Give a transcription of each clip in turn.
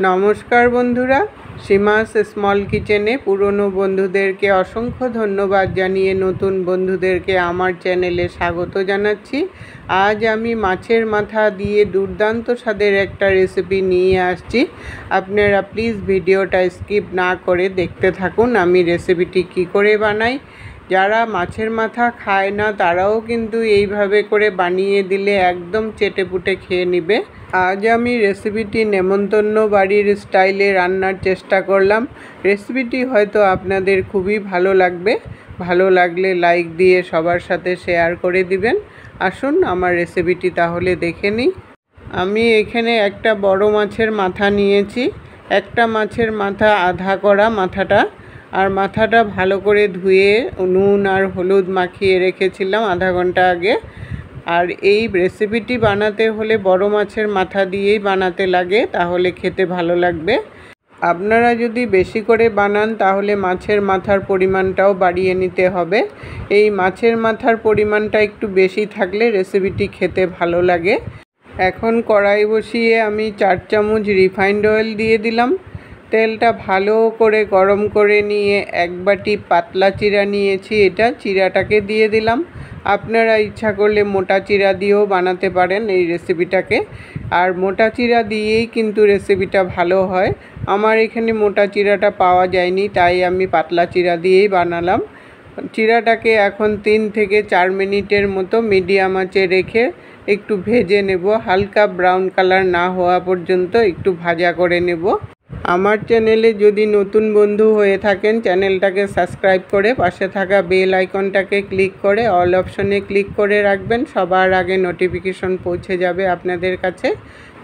নমস্কার বন্ধুরা, সীমাস স্মল কিচেনে পুরনো বন্ধুদেরকে অসংখ্য ধন্যবাদ জানিয়ে নতুন বন্ধুদেরকে আমার চ্যানেলে স্বাগত জানাচ্ছি। আজ আমি মাছের মাথা দিয়ে দুর্দান্ত স্বাদের একটা রেসিপি নিয়ে আসছি। আপনারা প্লিজ ভিডিওটা স্কিপ না করে দেখতে থাকুন আমি রেসিপিটি কী করে বানাই। যারা মাছের মাথা খায় না তারাও কিন্তু এইভাবে করে বানিয়ে দিলে একদম চেটেপুটে খেয়ে নেবে। আজ আমি রেসিপিটি নেমন্তন্ন বাড়ির স্টাইলে রান্নার চেষ্টা করলাম। রেসিপিটি হয়তো আপনাদের খুবই ভালো লাগবে। ভালো লাগলে লাইক দিয়ে সবার সাথে শেয়ার করে দিবেন। আসুন আমার রেসিপিটি তাহলে দেখে নিই। আমি এখানে একটা বড় মাছের মাথা নিয়েছি। একটা মাছের মাথা আধা করা মাথাটা, আর মাথাটা ভালো করে ধুয়ে নুন আর হলুদ মাখিয়ে রেখেছিলাম আধা ঘন্টা আগে। আর এই রেসিপিটি বানাতে হলে বড় মাছের মাথা দিয়েই বানাতে লাগে, তাহলে খেতে ভালো লাগবে। আপনারা যদি বেশি করে বানান তাহলে মাছের মাথার পরিমাণটাও বাড়িয়ে নিতে হবে। এই মাছের মাথার পরিমাণটা একটু বেশি থাকলে রেসিপিটি খেতে ভালো লাগে। এখন কড়াই বসিয়ে আমি 4 চামচ রিফাইন্ড অয়েল দিয়ে দিলাম। তেলটা ভালো করে গরম করে নিয়ে এক বাটি পাতলা চিরা নিয়েছি, এটা চিরাটাকে দিয়ে দিলাম। আপনারা ইচ্ছা করলে মোটা চিরা দিয়েও বানাতে পারেন এই রেসিপিটাকে, আর মোটা চিরা দিয়েই কিন্তু রেসিপিটা ভালো হয়। আমার এখানে মোটা চিরাটা পাওয়া যায়নি, তাই আমি পাতলা চিরা দিয়েই বানালাম। চিরাটাকে এখন 3 থেকে 4 মিনিটের মতো মিডিয়াম আঁচে রেখে একটু ভেজে নেব। হালকা ব্রাউন কালার না হওয়া পর্যন্ত একটু ভাজা করে নেব। আমার চ্যানেলে যদি নতুন বন্ধু হয়ে থাকেন চ্যানেলটাকে সাবস্ক্রাইব করে পাশে থাকা বেল আইকনটাকে ক্লিক করে অল অপশনে ক্লিক করে রাখবেন। সবার আগে নোটিফিকেশন পৌঁছে যাবে আপনাদের কাছে।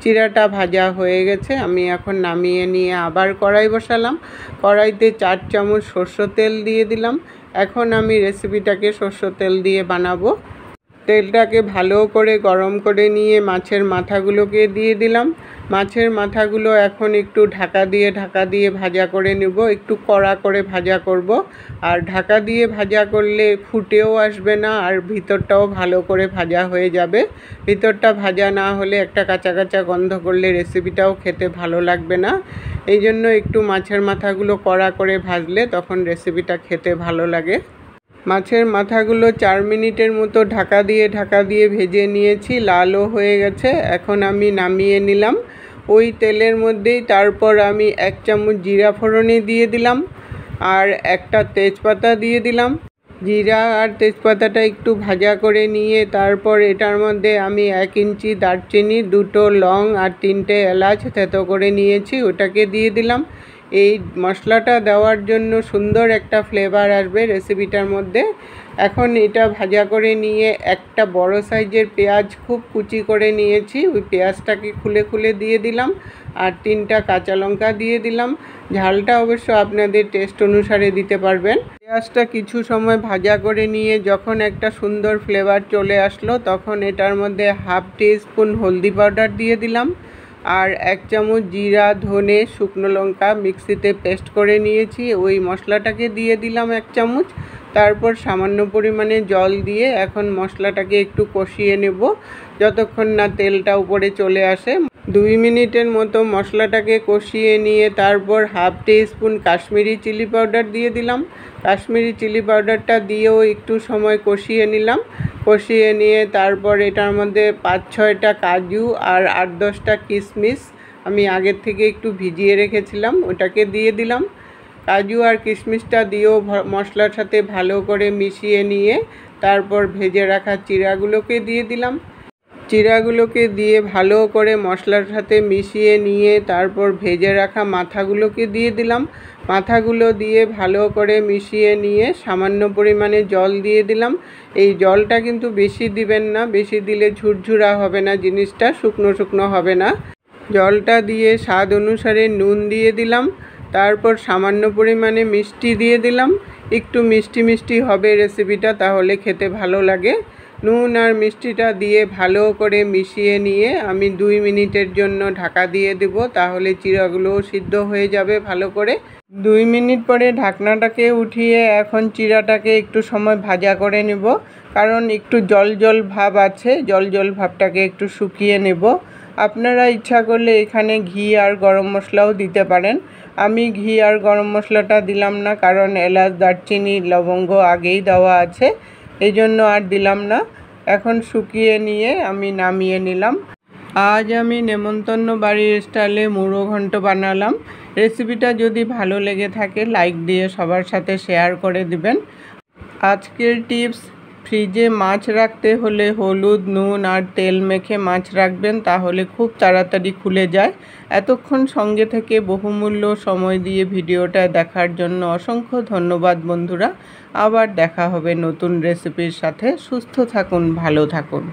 চিরাটা ভাজা হয়ে গেছে, আমি এখন নামিয়ে নিয়ে আবার কড়াই বসালাম। কড়াইতে 4 চামচ সরষের তেল দিয়ে দিলাম। এখন আমি রেসিপিটাকে সরষের তেল দিয়ে বানাবো। তেলটাকে ভালো করে গরম করে নিয়ে মাছের মাথাগুলোকে দিয়ে দিলাম। মাছের মাথাগুলো এখন একটু ঢাকা দিয়ে ভাজা করে নেব। একটু কড়া করে ভাজা করব, আর ঢাকা দিয়ে ভাজা করলে ফুটেও আসবে না, আর ভিতরটাও ভালো করে ভাজা হয়ে যাবে। ভিতরটা ভাজা না হলে একটা কাঁচা কাঁচা গন্ধ করলে রেসিপিটাও খেতে ভালো লাগবে না। এই জন্য একটু মাছের মাথাগুলো কড়া করে ভাজলে তখন রেসিপিটা খেতে ভালো লাগে। মাছের মাথাগুলো 4 মিনিটের মতো ঢাকা দিয়ে ভেজে নিয়েছি, লালও হয়ে গেছে। এখন আমি নামিয়ে নিলাম। ওই তেলের মধ্যেই তারপর আমি 1 চামচ জিরা ফোড়নে দিয়ে দিলাম, আর একটা তেজপাতা দিয়ে দিলাম। জিরা আর তেজপাতাটা একটু ভাজা করে নিয়ে তারপর এটার মধ্যে আমি 1 ইঞ্চি দারচিনি, 2টো লং আর 3টে এলাচ থেতো করে নিয়েছি, ওটাকে দিয়ে দিলাম। এই মশলাটা দেওয়ার জন্য সুন্দর একটা ফ্লেভার আসবে রেসিপিটার মধ্যে। এখন এটা ভাজা করে নিয়ে একটা বড় সাইজের পেঁয়াজ খুব কুচি করে নিয়েছি, ওই পেঁয়াজটাকে খুলে দিয়ে দিলাম, আর 3টা কাঁচা লঙ্কা দিয়ে দিলাম। ঝালটা অবশ্য আপনাদের টেস্ট অনুসারে দিতে পারবেন। পেঁয়াজটা কিছু সময় ভাজা করে নিয়ে যখন একটা সুন্দর ফ্লেভার চলে আসলো তখন এটার মধ্যে হাফ টিস্পুন হলদি পাউডার দিয়ে দিলাম, আর 1 চামচ জিরা, ধনে, শুকনো লঙ্কা মিক্সিতে পেস্ট করে নিয়েছি, ওই মশলাটাকে দিয়ে দিলাম 1 চামচ। তারপর সামান্য পরিমাণে জল দিয়ে এখন মশলাটাকে একটু কষিয়ে নেব যতক্ষণ না তেলটা উপরে চলে আসে। 2 মিনিটের মতো মশলাটাকে কষিয়ে নিয়ে তারপর half teaspoon Kashmiri chilli powder দিয়ে দিলাম। কাশ্মীরি চিলি পাউডারটা দিয়েও একটু সময় কষিয়ে নিলাম। কষিয়ে নিয়ে তারপর এটার মধ্যে 5-6টা কাজু আর 8-10টা কিশমিশ আমি আগের থেকে একটু ভিজিয়ে রেখেছিলাম, ওটাকে দিয়ে দিলাম। কাজু আর কিশমিশটা দিয়েও মশলার সাথে ভালো করে মিশিয়ে নিয়ে তারপর ভেজে রাখা চিড়াগুলোকে দিয়ে দিলাম। চিড়াগুলোকে দিয়ে ভালো করে মশলার সাথে মিশিয়ে নিয়ে তারপর ভেজে রাখা মাথাগুলোকে দিয়ে দিলাম। মাথাগুলো দিয়ে ভালো করে মিশিয়ে নিয়ে সামান্য পরিমাণে জল দিয়ে দিলাম। এই জলটা কিন্তু বেশি দিবেন না, বেশি দিলে ঝুরঝুরা হবে না, জিনিসটা শুকনো হবে না। জলটা দিয়ে স্বাদ অনুসারে নুন দিয়ে দিলাম। তারপর সামান্য পরিমাণে মিষ্টি দিয়ে দিলাম। একটু মিষ্টি হবে রেসিপিটা, তাহলে খেতে ভালো লাগে। নুন আর মিষ্টিটা দিয়ে ভালো করে মিশিয়ে নিয়ে আমি 2 মিনিটের জন্য ঢাকা দিয়ে দেব, তাহলে চিড়াগুলোও সিদ্ধ হয়ে যাবে ভালো করে। 2 মিনিট পরে ঢাকনাটাকে উঠিয়ে এখন চিড়াটাকে একটু সময় ভাজা করে নেব, কারণ একটু জল ভাব আছে, জল ভাবটাকে একটু শুকিয়ে নেব। আপনারা ইচ্ছা করলে এখানে ঘি আর গরম মশলাও দিতে পারেন। আমি ঘি আর গরম মশলাটা দিলাম না, কারণ এলাচ, দারচিনি, লবঙ্গ আগেই দেওয়া আছে, এই জন্য আর দিলাম না। এখন শুকিয়ে নিয়ে আমি নামিয়ে নিলাম। আজ আমি নেমন্তন্ন বাড়ির স্টাইলে মুড়ো ঘন্ট বানালাম। রেসিপিটা যদি ভালো লেগে থাকে লাইক দিয়ে সবার সাথে শেয়ার করে দিবেন। আজকের টিপস, ফ্রিজে মাছ রাখতে হলে হলুদ, নুন আর তেল মেখে মাছ রাখবেন, তাহলে খুব তাড়াতাড়ি খুলে যায়। এতক্ষণ সঙ্গে থেকে বহুমূল্য সময় দিয়ে ভিডিওটা দেখার জন্য অসংখ্য ধন্যবাদ বন্ধুরা। আবার দেখা হবে নতুন রেসিপির সাথে। সুস্থ থাকুন, ভালো থাকুন।